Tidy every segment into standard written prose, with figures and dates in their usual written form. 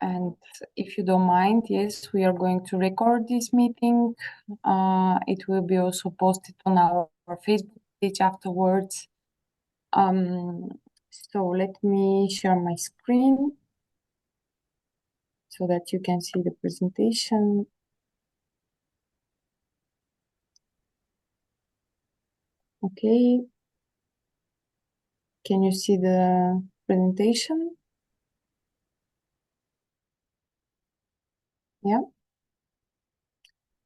And if you don't mind, yes, we are going to record this meeting. It will be also posted on our Facebook page afterwards. So let me share my screen so that you can see the presentation. Okay. Can you see the presentation? Yeah.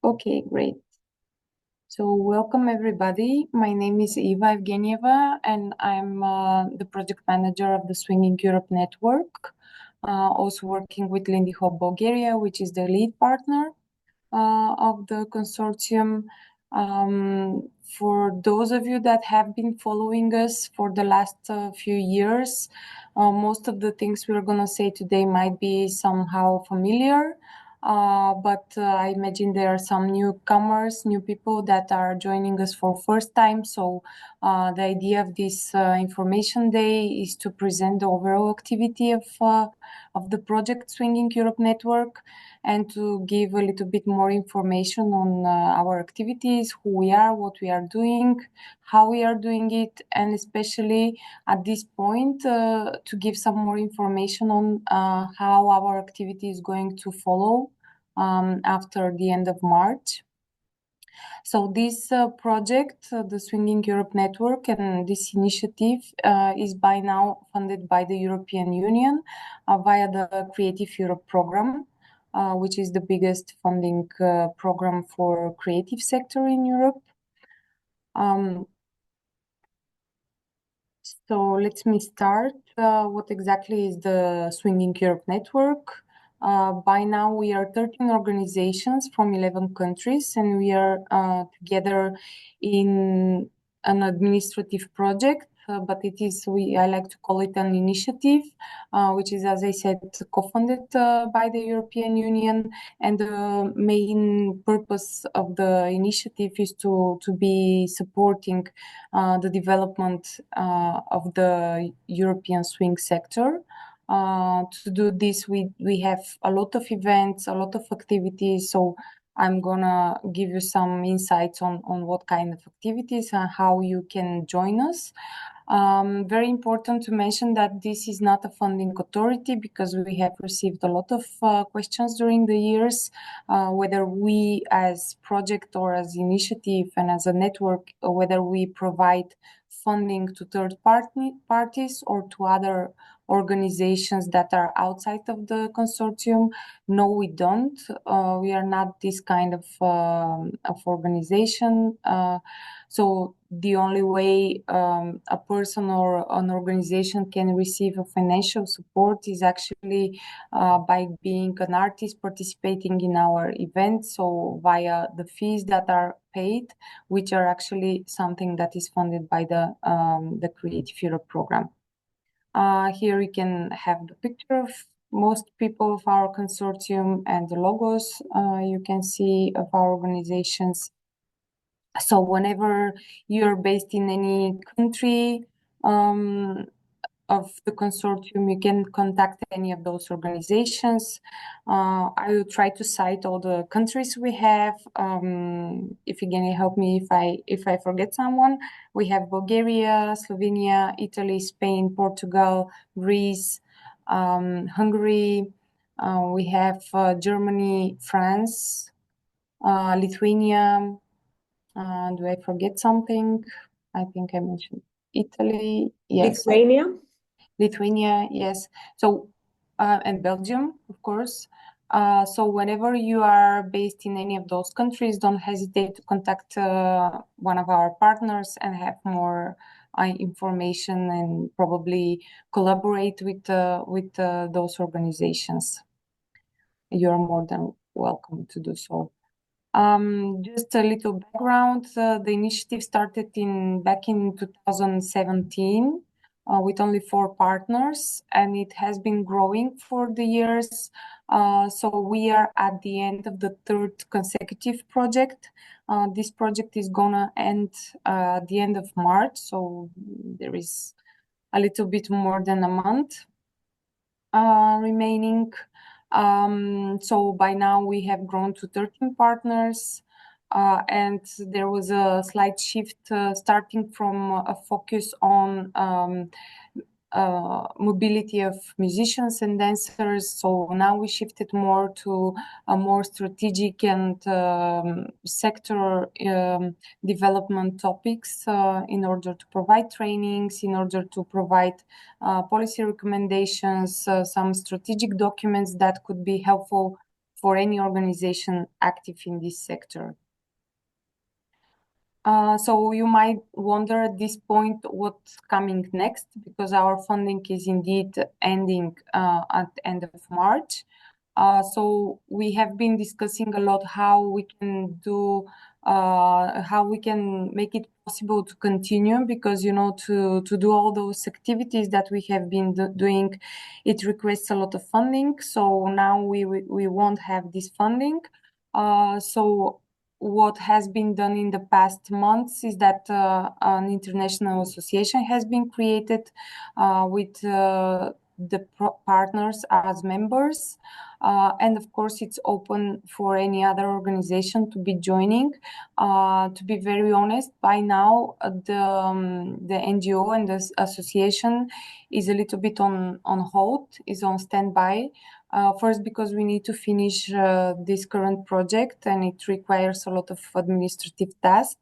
Okay, great. So welcome everybody. My name is Eva Evgenieva and I'm the project manager of the Swinging Europe Network. Also working with Lindy Hop Bulgaria, which is the lead partner of the consortium. For those of you that have been following us for the last few years, most of the things we're going to say today might be somehow familiar. But I imagine there are some newcomers, new people that are joining us for first time. So the idea of this information day is to present the overall activity of the project Swinging Europe Network and to give a little bit more information on our activities, who we are, what we are doing, how we are doing it, and especially at this point to give some more information on how our activity is going to follow after the end of March. So this project, the Swinging Europe Network, and this initiative is by now funded by the European Union via the Creative Europe program, which is the biggest funding program for creative sector in Europe. So let me start. What exactly is the Swinging Europe Network? By now, we are 13 organizations from 11 countries, and we are together in an administrative project, but I like to call it an initiative, which is, as I said, co-funded by the European Union. And the main purpose of the initiative is to be supporting the development of the European swing sector. To do this, we have a lot of events, a lot of activities. So I'm gonna give you some insights on what kind of activities and how you can join us. Very important to mention that this is not a funding authority because we have received a lot of questions during the years, whether we as project or as initiative and as a network, whether we provide funding to third parties or to other organizations that are outside of the consortium. No, we don't. We are not this kind of organization. So the only way a person or an organization can receive a financial support is actually by being an artist participating in our events, so via the fees that are paid, which are actually something that is funded by the Creative Europe program. Here you can have the picture of most people of our consortium and the logos you can see of our organizations. So whenever you're based in any country of the consortium, you can contact any of those organizations. I will try to cite all the countries we have. If you can help me if I forget someone, we have Bulgaria, Slovenia, Italy, Spain, Portugal, Greece, Hungary. We have Germany, France, Lithuania. Do I forget something? I think I mentioned Italy. Yes. Lithuania, yes. So, and Belgium, of course. So whenever you are based in any of those countries, don't hesitate to contact one of our partners and have more information and probably collaborate with those organizations. You're more than welcome to do so. Just a little background. The initiative started back in 2017 with only 4 partners, and it has been growing for the years. So we are at the end of the 3rd consecutive project. This project is gonna end at the end of March, so there is a little bit more than a month remaining. So by now we have grown to 13 partners, and there was a slight shift starting from a focus on mobility of musicians and dancers. So now we shifted more to a more strategic and sector development topics in order to provide trainings, in order to provide policy recommendations, some strategic documents that could be helpful for any organization active in this sector. So you might wonder at this point what's coming next, because our funding is indeed ending at the end of March. So we have been discussing a lot how we can do, how we can make it possible to continue, because to do all those activities that we have been doing, it requests a lot of funding. So now we won't have this funding. So what has been done in the past months is that an international association has been created with the partners as members. And of course, it's open for any other organization to be joining. To be very honest, by now, the NGO and the association is a little bit on hold, is on standby. First, because we need to finish this current project, and it requires a lot of administrative task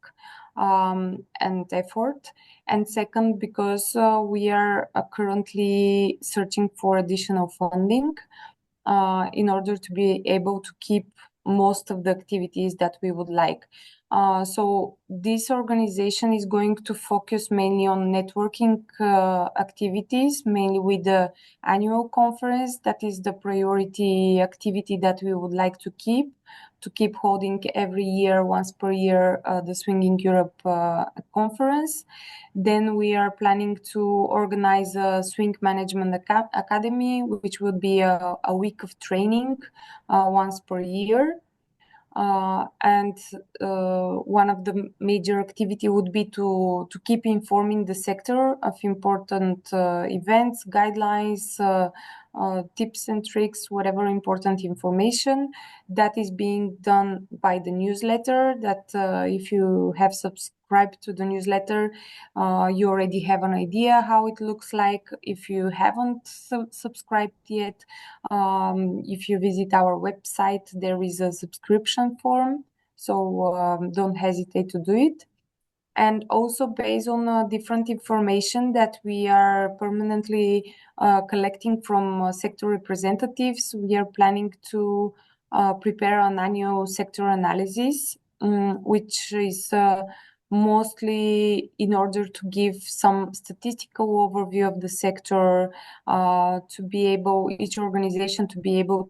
and effort. And second, because we are currently searching for additional funding in order to be able to keep most of the activities that we would like. So this organization is going to focus mainly on networking activities, mainly with the annual conference. That is the priority activity that we would like to keep holding every year, once per year, the Swinging Europe conference. Then we are planning to organize a Swing Management Academy, which would be a week of training once per year. And one of the major activity would be to keep informing the sector of important events, guidelines, tips and tricks, whatever important information that is being done by the newsletter. That if you have subscribed to the newsletter, you already have an idea how it looks like. If you haven't subscribed yet, if you visit our website, there is a subscription form, so don't hesitate to do it. And also, based on different information that we are permanently collecting from sector representatives, we are planning to prepare an annual sector analysis, which is mostly in order to give some statistical overview of the sector, to be able, each organization to be able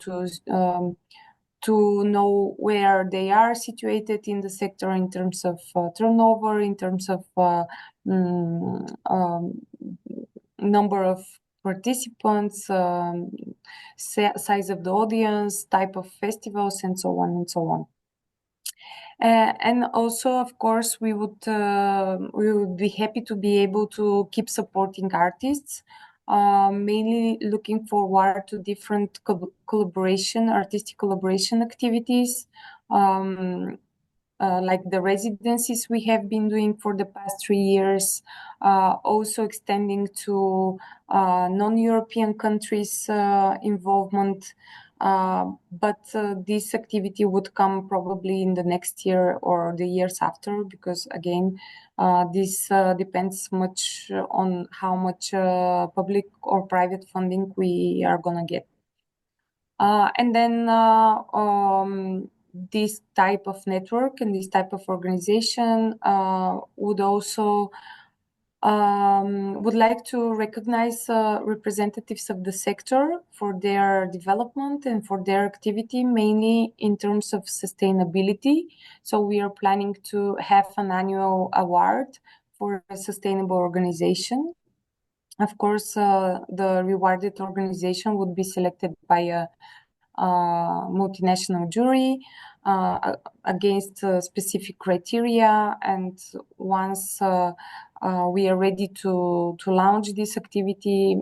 to know where they are situated in the sector in terms of turnover, in terms of number of participants, size of the audience, type of festivals, and so on and so on. And also, of course, we would be happy to be able to keep supporting artists, mainly looking forward to different artistic collaboration activities, like the residencies we have been doing for the past 3 years, also extending to non-European countries involvement. But this activity would come probably in the next year or the years after, because again, this depends much on how much public or private funding we are gonna get. And then this type of network and this type of organization would also would like to recognize representatives of the sector for their development and for their activity, mainly in terms of sustainability. So we are planning to have an annual award for a sustainable organization. Of course, the rewarded organization would be selected by a multinational jury against specific criteria, and once we are ready to launch this activity,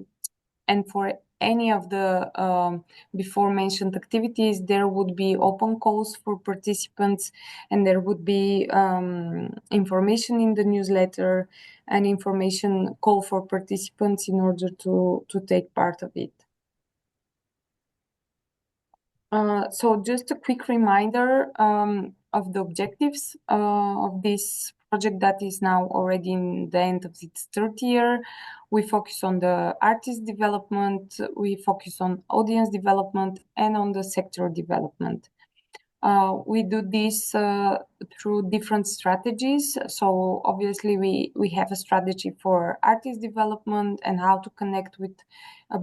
and for any of the before mentioned activities, there would be open calls for participants, and there would be information in the newsletter and information call for participants in order to take part of it. So just a quick reminder of the objectives of this project that is now already in the end of its third year. We focus on the artist development, we focus on audience development, and on the sector development. We do this through different strategies. So obviously we have a strategy for artist development and how to connect with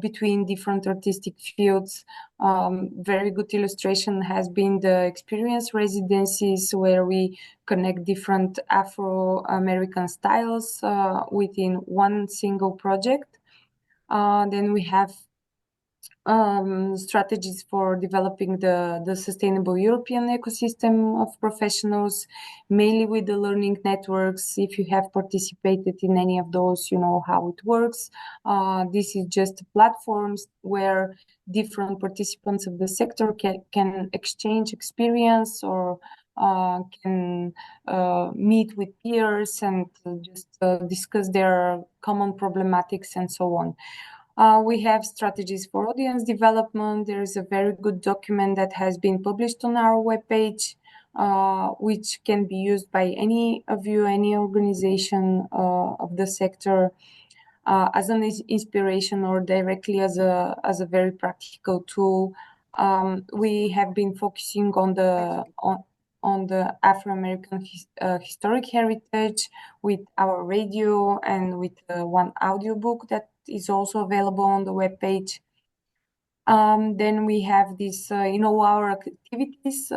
between different artistic fields. Very good illustration has been the experience residencies, where we connect different Afro-American styles within one single project. Then we have strategies for developing the sustainable European ecosystem of professionals, mainly with the learning networks. If you have participated in any of those, you know how it works. This is just platforms where different participants of the sector can exchange experience or can meet with peers and just discuss their common problematics and so on. We have strategies for audience development. There is a very good document that has been published on our webpage, which can be used by any of you, any organization of the sector, as an inspiration or directly as a very practical tool. We have been focusing on the Afro-American historic heritage with our radio and with one audiobook that is also available on the webpage. Then we have this, in all our activities,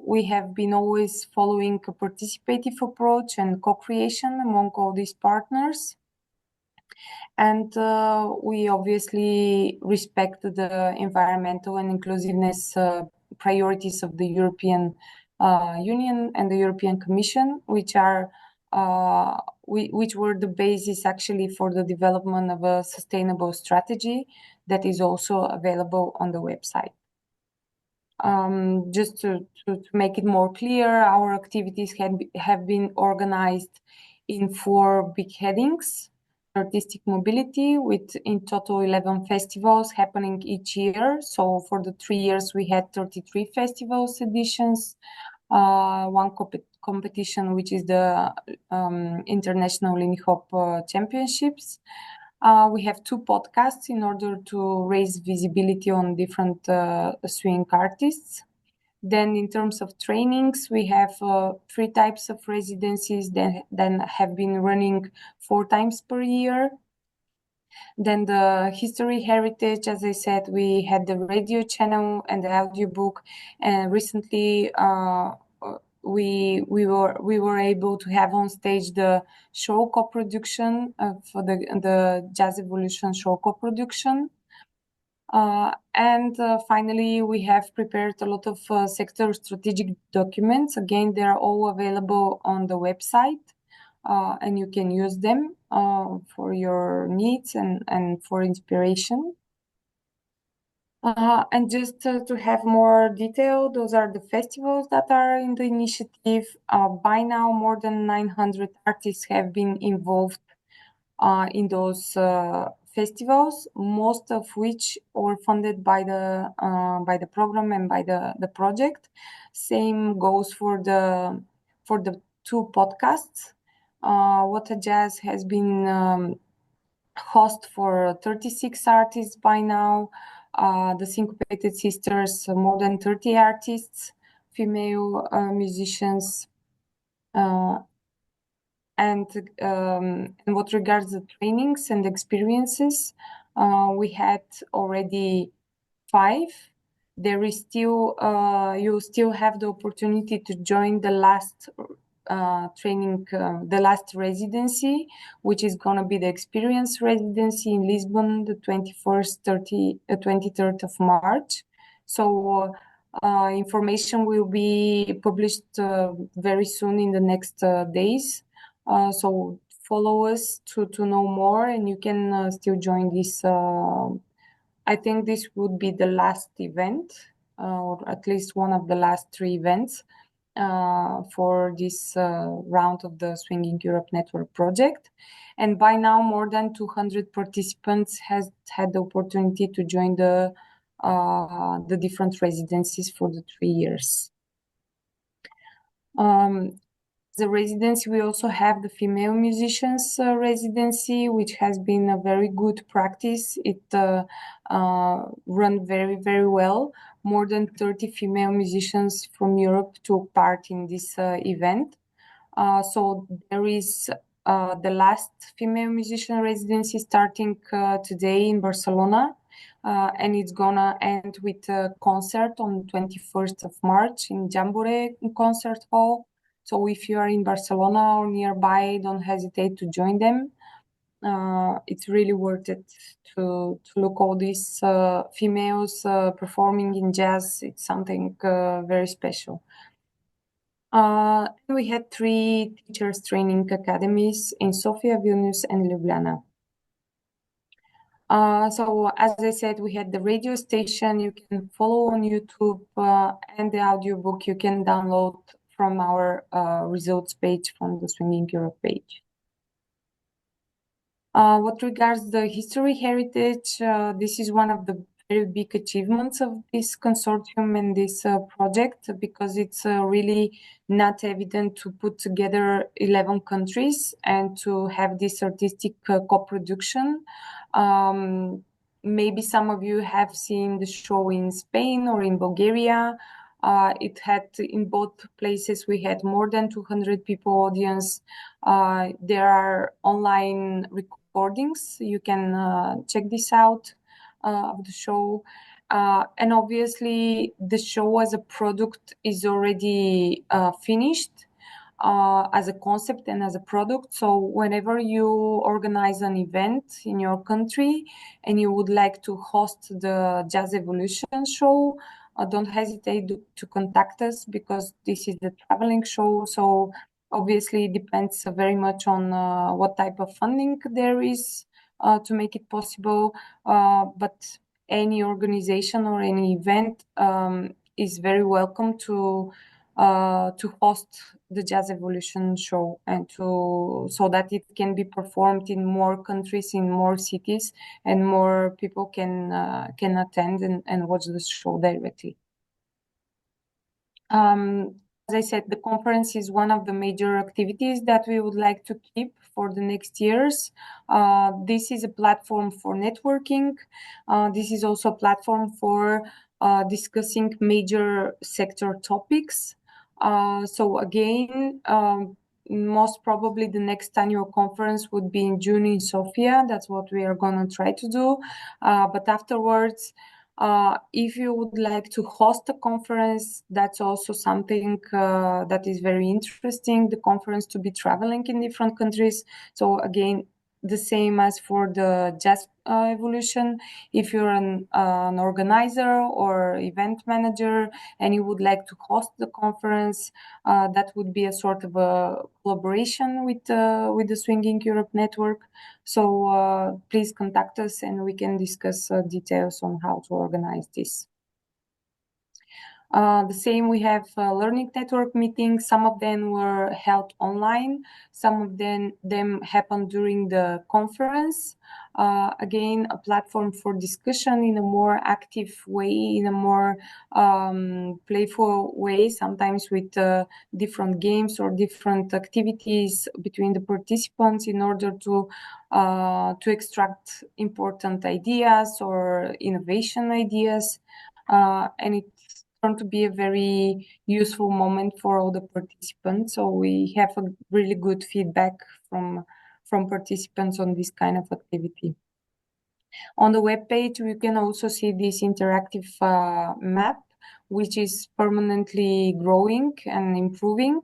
we have been always following a participative approach and co-creation among all these partners. And we obviously respect the environmental and inclusiveness priorities of the European Union and the European Commission, which are which were the basis actually for the development of a sustainable strategy that is also available on the website. Just to make it more clear, our activities have been organized in 4 big headings: artistic mobility, with in total 11 festivals happening each year. So for the 3 years, we had 33 festivals editions, one competition, which is the International Lindy Hop Championships. We have 2 podcasts in order to raise visibility on different swing artists. Then in terms of trainings, we have 3 types of residencies that then have been running 4 times per year. Then the history heritage, as I said, we had the radio channel and the audiobook, and recently we were able to have on stage the show co-production for the Jazz Evolution show co-production. And finally, we have prepared a lot of sector strategic documents. Again, they are all available on the website, and you can use them for your needs and for inspiration. And just to have more detail, those are the festivals that are in the initiative. By now, more than 900 artists have been involved in those festivals, most of which were funded by the program and by the project. Same goes for the 2 podcasts. What a Jazz has been host for 36 artists by now. The Syncopated Sisters, more than 30 artists, female musicians. And what regards the trainings and experiences, we had already 5. There is still, you still have the opportunity to join the last training, the last residency, which is going to be the experience residency in Lisbon, the 23rd of March. So information will be published very soon in the next days. So follow us to know more, and you can still join this I think this would be the last event, or at least one of the last three events for this round of the Swinging Europe Network project. And by now, more than 200 participants has had the opportunity to join the different residencies for the 3 years. The residency, we also have the female musicians residency, which has been a very good practice. It run very, very well. More than 30 female musicians from Europe took part in this event. So there is the last female musician residency starting today in Barcelona. And it's gonna end with a concert on 21st of March in Jambore Concert Hall. So if you are in Barcelona or nearby, don't hesitate to join them. It's really worth it to look all these females performing in jazz. It's something very special. We had 3 teachers training academies in Sofia, Vilnius, and Ljubljana. So as I said, we had the radio station you can follow on YouTube, and the audiobook you can download from our results page from the Swinging Europe page. What regards the history heritage, this is one of the very big achievements of this consortium and this project, because it's really not evident to put together 11 countries and to have this artistic co-production. Maybe some of you have seen the show in Spain or in Bulgaria. It had, in both places, we had more than 200 people audience. There are online recordings. You can check this out of the show. And obviously, the show as a product is already finished as a concept and as a product. So whenever you organize an event in your country and you would like to host the Jazz Evolution show, don't hesitate to contact us, because this is the traveling show. So obviously it depends very much on what type of funding there is to make it possible. But any organization or any event is very welcome to host the Jazz Evolution show, and so that it can be performed in more countries, in more cities, and more people can attend and watch the show directly. As I said, the conference is one of the major activities that we would like to keep for the next years. This is a platform for networking. This is also a platform for discussing major sector topics. So again, most probably the next annual conference would be in June in Sofia. That's what we are going to try to do. But afterwards, if you would like to host a conference, that's also something that is very interesting, the conference to be traveling in different countries. So again, the same as for the Jazz Evolution. If you're an organizer or event manager and you would like to host the conference, that would be a sort of a collaboration with the Swinging Europe Network. So please contact us and we can discuss details on how to organize this. The same, we have learning network meetings. Some of them were held online. Some of them happened during the conference. Again, a platform for discussion in a more active way, in a more playful way, sometimes with different games or different activities between the participants in order to extract important ideas or innovation ideas. And it turned to be a very useful moment for all the participants. So we have a really good feedback from participants on this kind of activity. On the webpage, we can also see this interactive map, which is permanently growing and improving.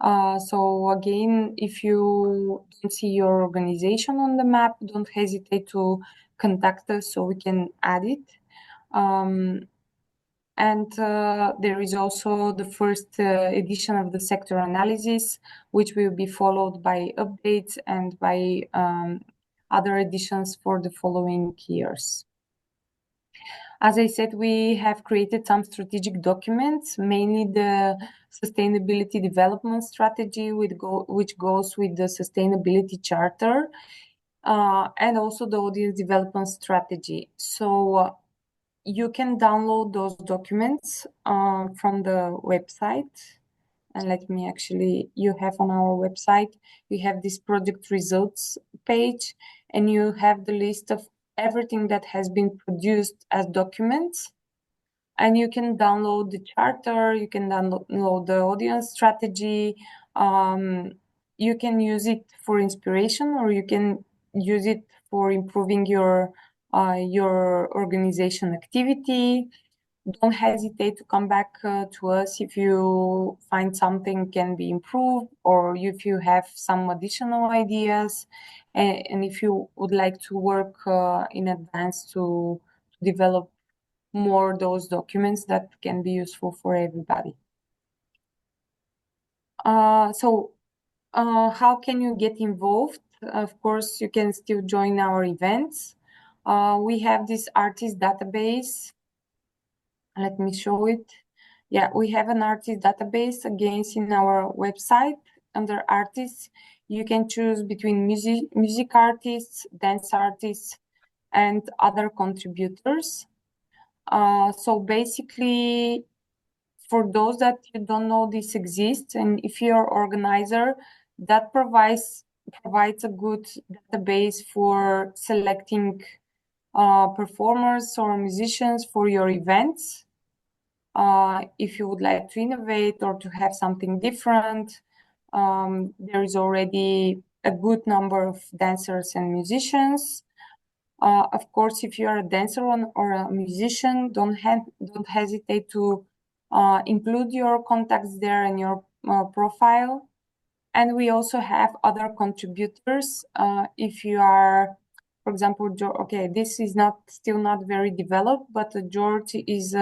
So again, if you don't see your organization on the map, don't hesitate to contact us so we can add it. And there is also the first edition of the sector analysis, which will be followed by updates and by other editions for the following years. As I said, we have created some strategic documents, mainly the Sustainability Development Strategy, which goes with the Sustainability Charter, and also the Audience Development Strategy. So you can download those documents from the website. And let me actually, you have on our website, you have this project results page, and you have the list of everything that has been produced as documents. And you can download the charter, you can download the audience strategy. You can use it for inspiration, or you can use it for improving your organization activity. Don't hesitate to come back to us if you find something can be improved, or if you have some additional ideas, and if you would like to work in advance to develop more those documents that can be useful for everybody. How can you get involved? Of course, you can still join our events. We have this artist database. Let me show it. Yeah, we have an artist database against in our website. Under artists, you can choose between music artists, dance artists, and other contributors. So basically, for those that you don't know this exists, and if you're organizer, that provides a good database for selecting performers or musicians for your events. If you would like to innovate or to have something different, there is already a good number of dancers and musicians. Of course, if you are a dancer or a musician, don't hesitate to include your contacts there in your profile. And we also have other contributors. If you are, for example, okay, this is still not very developed, but George is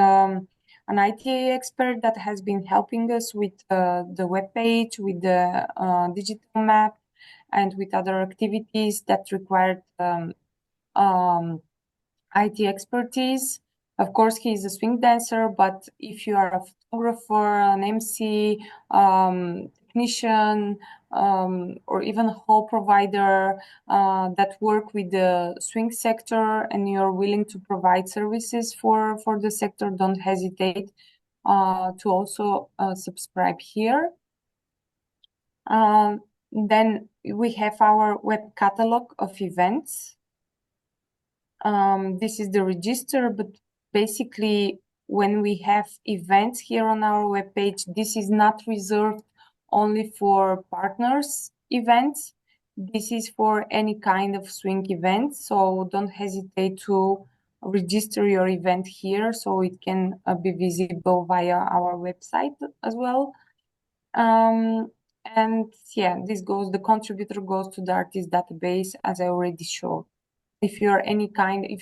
an IT expert that has been helping us with the webpage, with the digital map, and with other activities that required IT expertise. Of course, he is a swing dancer, but if you are a photographer, an MC, technician, or even a hall provider that work with the swing sector, and you're willing to provide services for the sector, don't hesitate to also subscribe here. Then we have our web catalog of events. This is the register, but basically when we have events here on our webpage, this is not reserved only for partners events. This is for any kind of swing event, so don't hesitate to register your event here so it can be visible via our website as well. And yeah, the contributor goes to the artist database, as I already showed. If you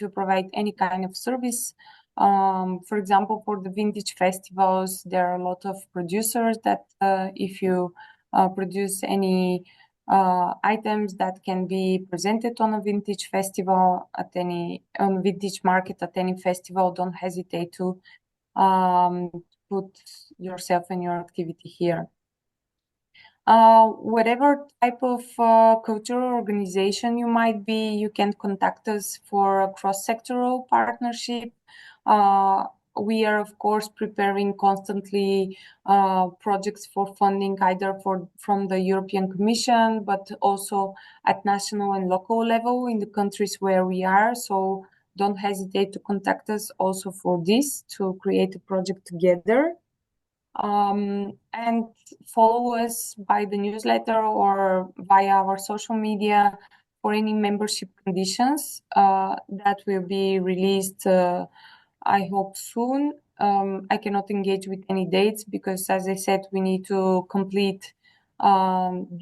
provide any kind of service, for example, for the vintage festivals, there are a lot of producers that if you produce any items that can be presented on a vintage festival on vintage market at any festival, don't hesitate to put yourself and your activity here. Whatever type of cultural organization you might be, you can contact us for a cross-sectoral partnership. We are, of course, preparing constantly projects for funding, either from the European Commission, but also at national and local level in the countries where we are. So don't hesitate to contact us also for this, to create a project together. And follow us by the newsletter or via our social media for any membership conditions that will be released, I hope soon. I cannot engage with any dates because, as I said, we need to complete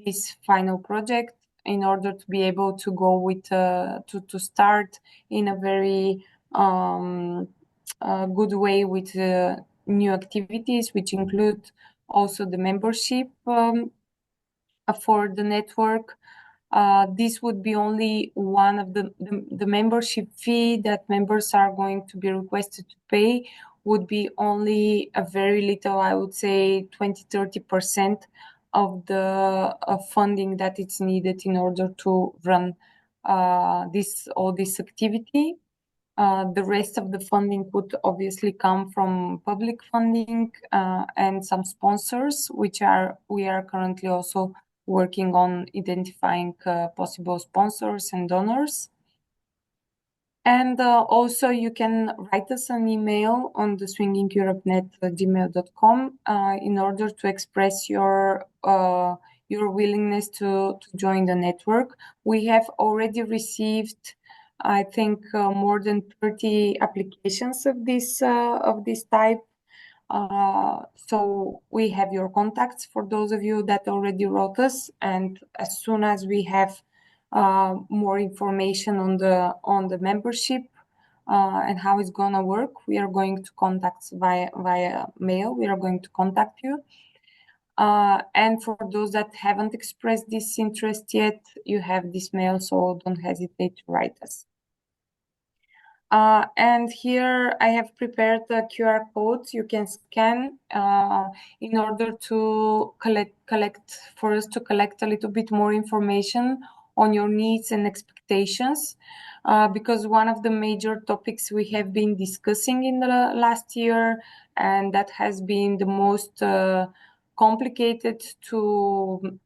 this final project in order to be able to go with to start in a very good way with new activities, which include also the membership for the network. This would be only one of the membership fee that members are going to be requested to pay would be only a very little, I would say 20-30% of the funding that it's needed in order to run this activity. The rest of the funding would obviously come from public funding and some sponsors, we are currently also working on identifying possible sponsors and donors. And also you can write us an email on the swingingeuropenet@gmail.com in order to express your willingness to join the network. We have already received, I think, more than 30 applications of this type. So we have your contacts for those of you that already wrote us, and as soon as we have more information on the membership and how it's gonna work, we are going to contact via mail. We are going to contact you. And for those that haven't expressed this interest yet, you have this mail, so don't hesitate to write us. And here I have prepared the QR codes you can scan in order to collect for us to collect a little bit more information on your needs and expectations. Because one of the major topics we have been discussing in the last year, and that has been the most complicated to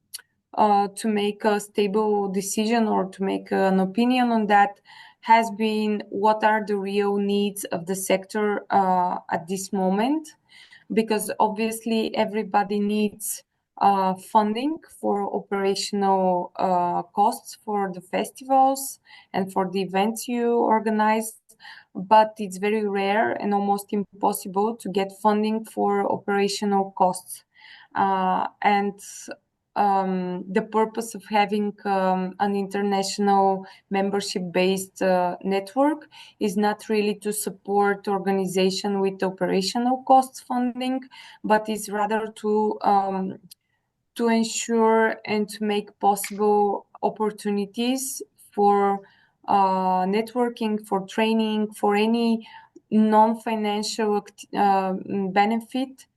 make a stable decision or to make an opinion on that, has been what are the real needs of the sector at this moment, because obviously everybody needs funding for operational costs for the festivals and for the events you organize, but it's very rare and almost impossible to get funding for operational costs. And the purpose of having an international membership-based network is not really to support organization with operational costs funding, but is rather to ensure and to make possible opportunities for networking, for training, for any non-financial benefit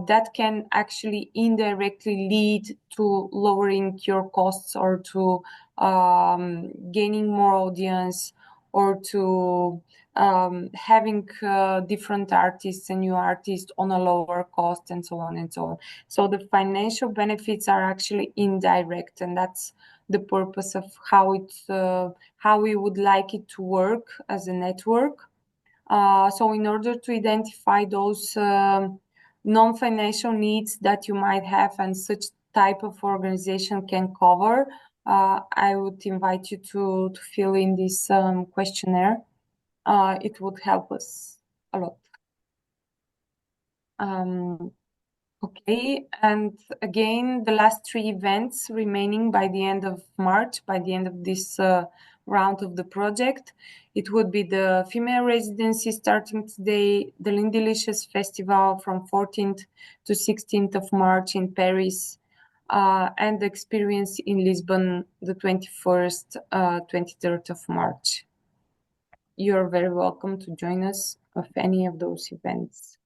that can actually indirectly lead to lowering your costs or to gaining more audience or to having different artists and new artists on a lower cost and so on and so on. So the financial benefits are actually indirect, and that's the purpose of how we would like it to work as a network. So in order to identify those non-financial needs that you might have and such type of organization can cover, I would invite you to fill in this questionnaire. It would help us a lot. Okay, and again, the last 3 events remaining by the end of March, by the end of this round of the project, it would be the female residency starting today, the Lindelicious Festival from 14th to 16th of March in Paris, and the experience in Lisbon, the 21st, 23rd of March. You're very welcome to join us of any of those events.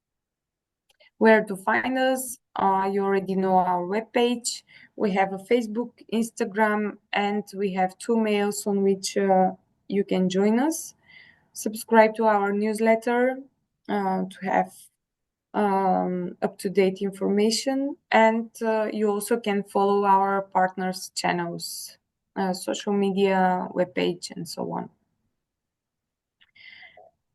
Where to find us? You already know our webpage. We have a Facebook, Instagram, and we have 2 mails on which you can join us. Subscribe to our newsletter to have up-to-date information, and you also can follow our partners' channels, social media, webpage, and so on.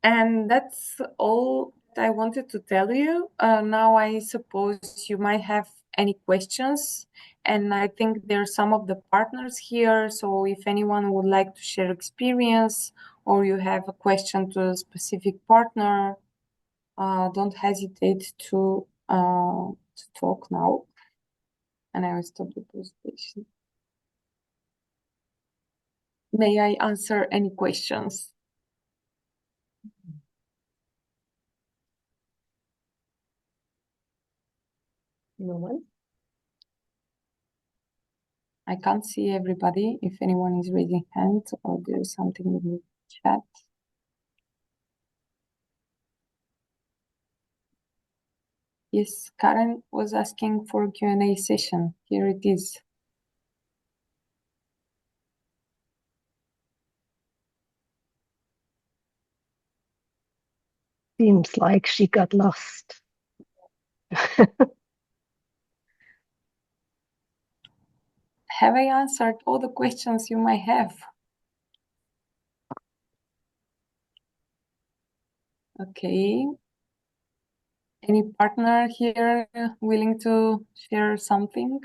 And that's all I wanted to tell you. Now I suppose you might have any questions, and I think there are some of the partners here. So if anyone would like to share experience or you have a question to a specific partner, don't hesitate to talk now. And I will stop the presentation. May I answer any questions? No one? I can't see everybody if anyone is raising hands or there is something in the chat. Yes, Karen was asking for a Q&A session. Here it is. Seems like she got lost. Have I answered all the questions you might have? Okay. Any partner here willing to share something?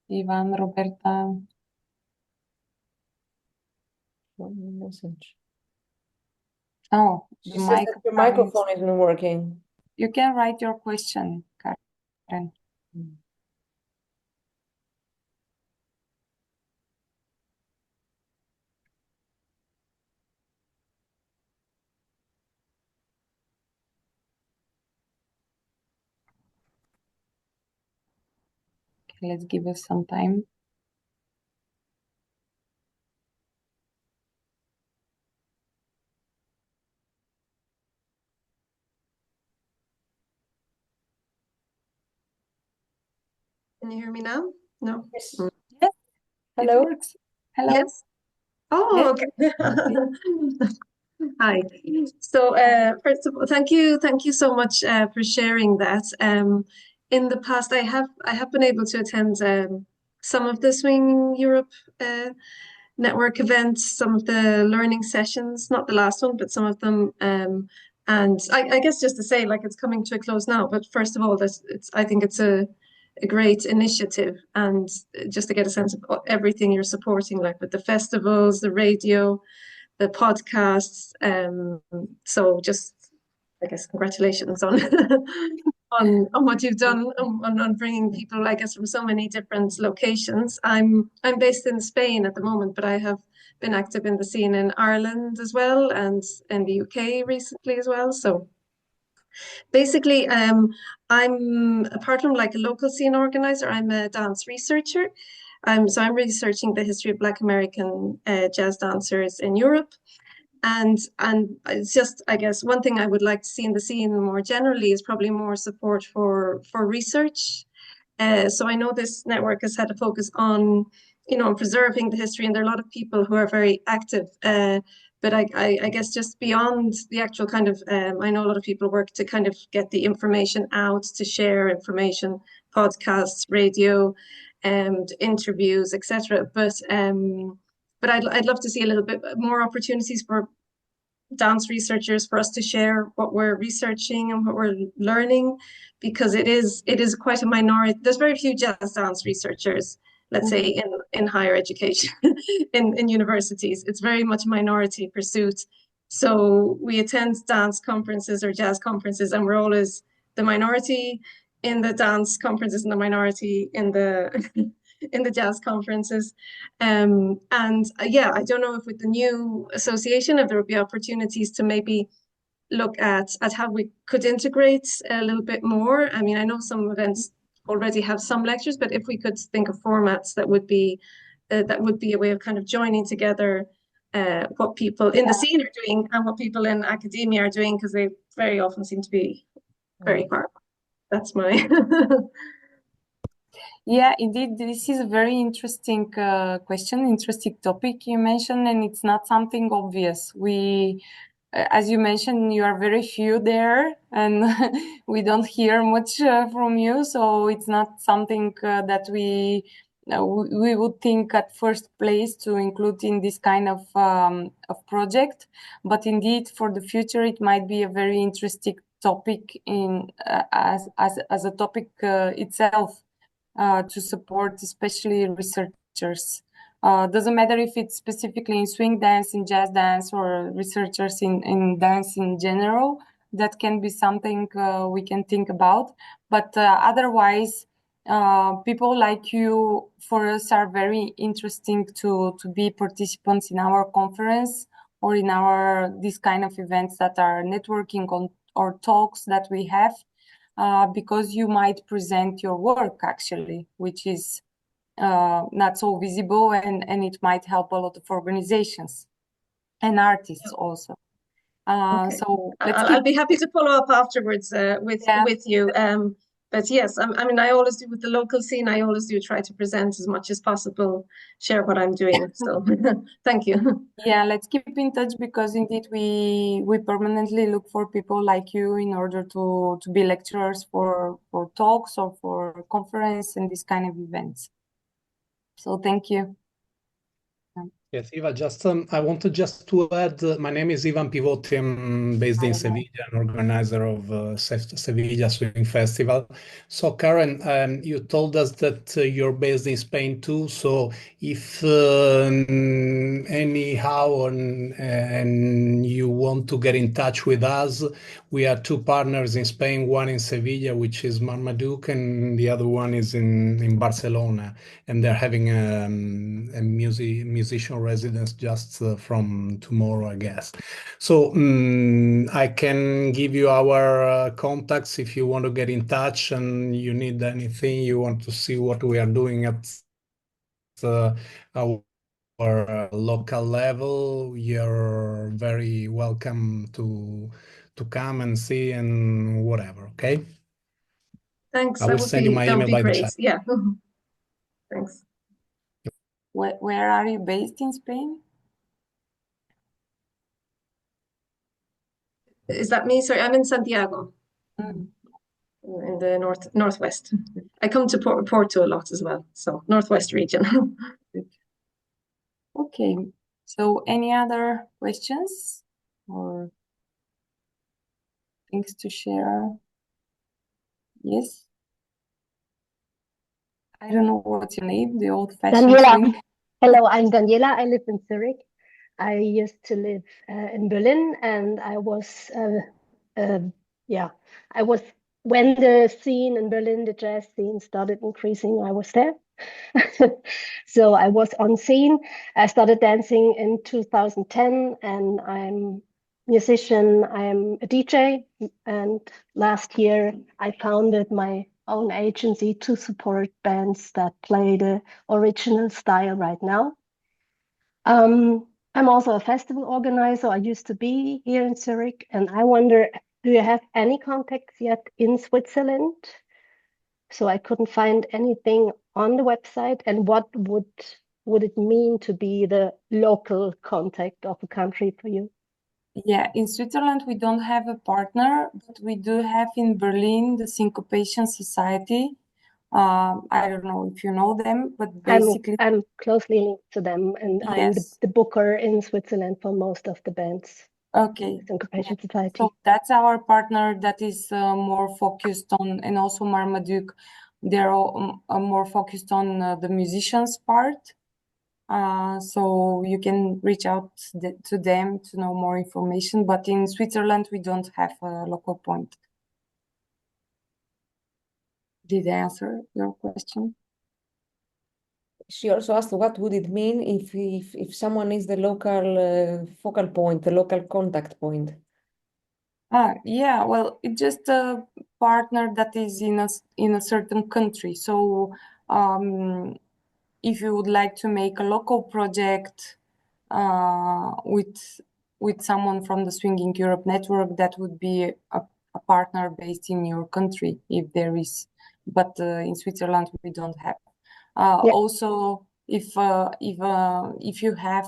Ivan, Roberta? Message. Oh, She the says mic that your microphone isn't working. You can write your question, Karen. Okay, let's give us some time. Can you hear me now? No. Yes. Yes, Hello. it works. Hello. Yes. Oh, Yes. okay. Hi. So, first of all, thank you so much for sharing that. In the past, I have been able to attend some of the Swing Europe network events, some of the learning sessions, not the last one, but some of them. And I guess just to say, like, it's coming to a close now. But first of all, I think it's a great initiative, and just to get a sense of everything you're supporting, like with the festivals, the radio, the podcasts. So just, I guess, congratulations on on what you've done on bringing people, I guess, from so many different locations. I'm based in Spain at the moment, but I have been active in the scene in Ireland as well, and in the UK recently as well. So basically, I'm apart from like a local scene organizer, I'm a dance researcher. So I'm researching the history of Black American jazz dancers in Europe. And it's just, I guess, one thing I would like to see in the scene more generally is probably more support for research. So I know this network has had a focus on, on preserving the history, and there are a lot of people who are very active. But I guess just beyond the actual kind of, I know a lot of people work to kind of get the information out, to share information, podcasts, radio, and interviews, etc. But I'd love to see a little bit more opportunities for dance researchers, for us to share what we're researching and what we're learning, because it is quite a minority. There's very few jazz dance researchers, let's say, in higher education, in universities. It's very much a minority pursuit. So we attend dance conferences or jazz conferences, and we're always the minority in the dance conferences and the minority in the in the jazz conferences. And yeah, I don't know if with the new association, if there would be opportunities to maybe look at how we could integrate a little bit more. I mean, I know some events already have some lectures, but if we could think of formats that would be a way of kind of joining together what people in the scene are doing and what people in academia are doing, because they very often seem to be very far. That's my Yeah, indeed, this is a very interesting question, interesting topic you mentioned, and it's not something obvious. As you mentioned, you are very few there, and we don't hear much from you, so it's not something that we would think at first place to include in this kind of project. But indeed, for the future, it might be a very interesting topic as a topic itself. To support especially researchers. Doesn't matter if it's specifically in swing dance, in jazz dance, or researchers in dance in general. That can be something we can think about. But otherwise, people like you, for us, are very interesting to be participants in our conference or in these kind of events that are networking on or talks that we have. Because you might present your work actually, which is not so visible, and it might help a lot of organizations and artists also. Okay. So let's I'll keep. be happy to follow up afterwards Yeah. with you. But yes, I mean, I always do with the local scene. I always do try to present as much as possible, share what I'm doing. So thank you. Yeah, let's keep in touch, because indeed we permanently look for people like you in order to be lecturers for talks or for conference and this kind of events. So thank you. Yes, Eva, just I wanted just to add, my name is Ivan Pivotti. I'm based in Sevilla, an organizer of Sevilla Swing Festival. So Karen, you told us that you're based in Spain too. So if anyhow and you want to get in touch with us, we are two partners in Spain, one in Sevilla, which is Marmaduke, and the other one is in Barcelona. And they're having a musician residence just from tomorrow, I guess. So I can give you our contacts if you want to get in touch and you need anything, you want to see what we are doing at our local level. You're very welcome to come and see and whatever. Okay. Thanks. I will send you my That would email be by the great. chat. Yeah. Thanks. Where are you based in Spain? Is that me? Sorry, I'm in Santiago, Mm. in the northwest. I come to Porto a lot as well, so northwest region. Okay. So any other questions or things to share? Yes. I don't know what's your name, the old-fashioned Daniela. swing. Hello, I'm Daniela. I live in Zurich. I used to live in Berlin, and I was, I was when the scene in Berlin, the jazz scene started increasing, I was there. So I was on scene. I started dancing in 2010, and I'm musician, I'm a DJ, and last year I founded my own agency to support bands that play the original style right now. I'm also a festival organizer. I used to be here in Zurich, and I wonder, do you have any contacts yet in Switzerland? So I couldn't find anything on the website. And what would it mean to be the local contact of a country for you? Yeah, in Switzerland we don't have a partner, but we do have in Berlin the Syncopation Society. I don't know if you know them, but basically, I'm closely linked to them, and I'm yes. the booker in Switzerland for most of the bands. Okay. Syncopation Society. So that's our partner that is more focused on, and also Marmaduke, they're all, more focused on the musicians part. So you can reach out to them to know more information. But in Switzerland, we don't have a local point. Did I answer your question? She also asked what would it mean if someone is the local focal point, the local contact point. Yeah, well, it's just a partner that is in a certain country. So if you would like to make a local project with someone from the Swinging Europe network, that would be a partner based in your country, if there is. But in Switzerland, we don't have. Also, if you have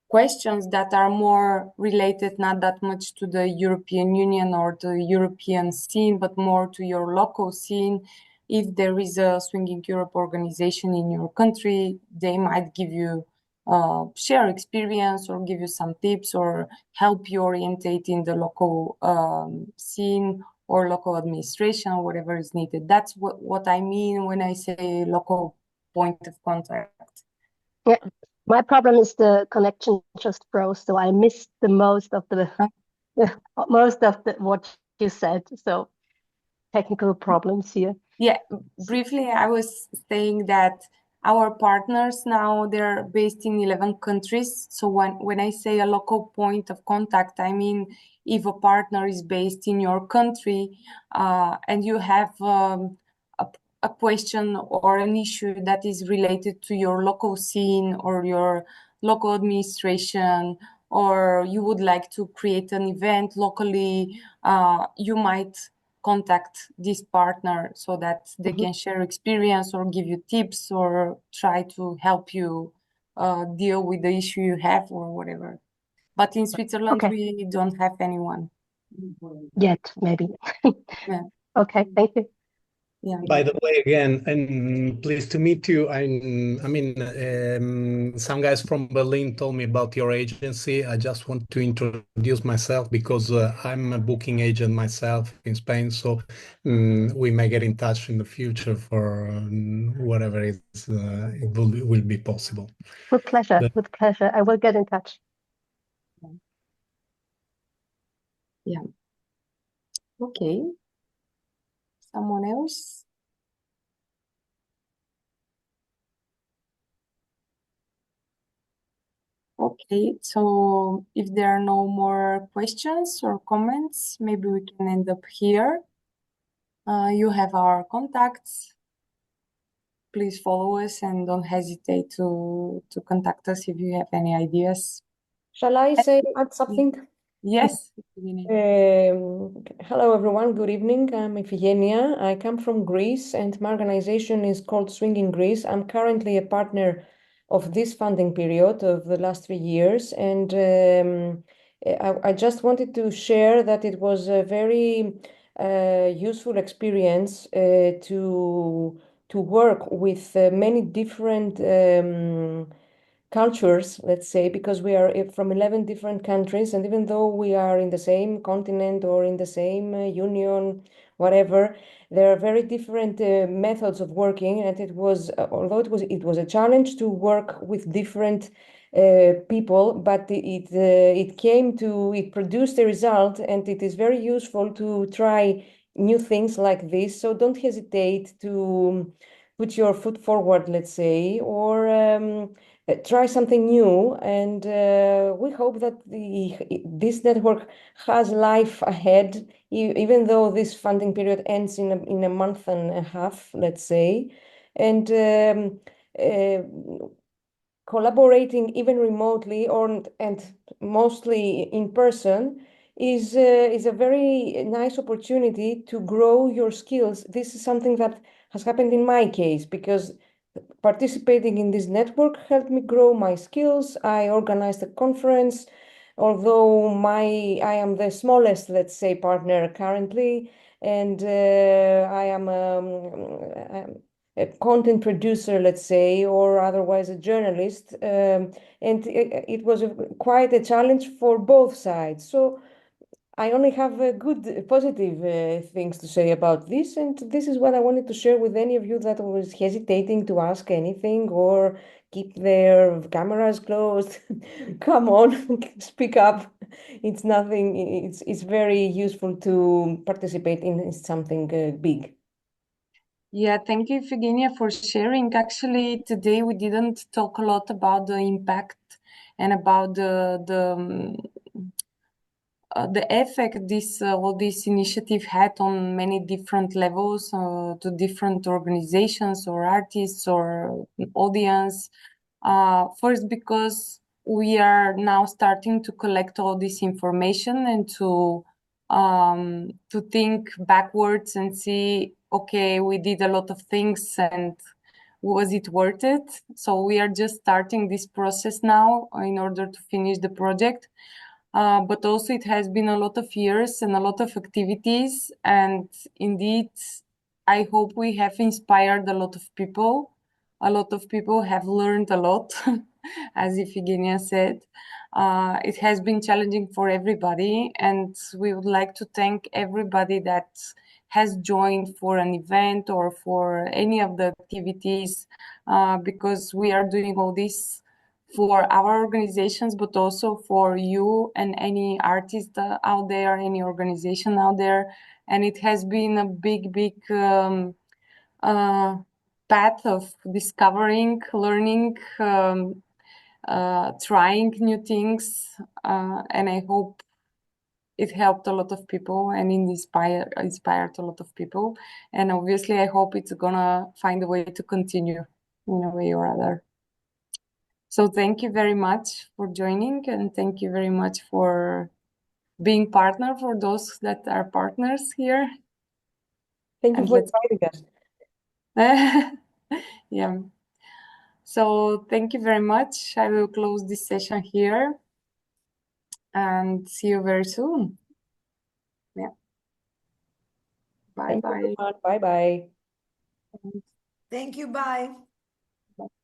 questions that are more related, not that much to the European Union or the European scene, but more to your local scene, if there is a Swinging Europe organization in your country, they might give you share experience or give you some tips or help you orientate in the local scene or local administration or whatever is needed. That's what I mean when I say local point of contact. Yeah, my problem is the connection just froze, so I missed the most of what you said. So technical problems here. Yeah, briefly, I was saying that our partners now, they're based in 11 countries. So when I say a local point of contact, I mean if a partner is based in your country and you have a question or an issue that is related to your local scene or your local administration, or you would like to create an event locally, you might contact this partner so that they can share experience or give you tips or try to help you deal with the issue you have or whatever. But in Switzerland, Okay. we don't have anyone. Yet, maybe. Yeah. Okay, thank you. Yeah. By the way, again, I'm pleased to meet you. Some guys from Berlin told me about your agency. I just want to introduce myself because I'm a booking agent myself in Spain. So we may get in touch in the future for whatever it will be possible. With pleasure, But- with pleasure. I will get in touch. Yeah. Okay. Someone else? Okay, so if there are no more questions or comments, maybe we can end up here. You have our contacts. Please follow us and don't hesitate to contact us if you have any ideas. Shall I add something? Yes. Hello everyone, good evening. I'm Iphigenia. I come from Greece and my organization is called Swinging Greece. I'm currently a partner of this funding period of the last 3 years, and I just wanted to share that it was a very useful experience to work with many different cultures, let's say, because we are from 11 different countries, and even though we are in the same continent or in the same union, whatever, there are very different methods of working, and it was, although it was a challenge to work with different people, but it produced a result, and it is very useful to try new things like this. So don't hesitate to put your foot forward, let's say, or try something new, and we hope that this network has life ahead, even though this funding period ends in a month and a half, let's say. And collaborating even remotely and mostly in person is a very nice opportunity to grow your skills. This is something that has happened in my case because participating in this network helped me grow my skills. I organized a conference, although I am the smallest, let's say, partner currently, and I am a content producer, let's say, or otherwise a journalist, and it was quite a challenge for both sides. So I only have good, positive things to say about this, and this is what I wanted to share with any of you that was hesitating to ask anything or keep their cameras closed. Come on, speak up. It's nothing. It's very useful to participate in something big. Yeah, thank you, Evgenia, for sharing. Actually, today we didn't talk a lot about the impact and about the effect this all this initiative had on many different levels to different organizations or artists or audience. First, because we are now starting to collect all this information and to think backwards and see, okay, we did a lot of things and was it worth it? So we are just starting this process now in order to finish the project. But also it has been a lot of years and a lot of activities, and indeed I hope we have inspired a lot of people. A lot of people have learned a lot, as Iphigenia said. It has been challenging for everybody, and we would like to thank everybody that has joined for an event or for any of the activities, because we are doing all this for our organizations, but also for you and any artist out there, any organization out there. And it has been a big path of discovering, learning, trying new things. And I hope it helped a lot of people and inspired a lot of people. And obviously, I hope it's gonna find a way to continue in a way or other. So thank you very much for joining, and thank you very much for being partner for those that are partners here. Thank you And for let's inviting us. yeah. So thank you very much. I will close this session here and see you very soon. Yeah. Bye Thank you, bye. everyone. Bye bye. Thank you, bye.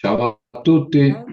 Ciao a tutti. Ciao.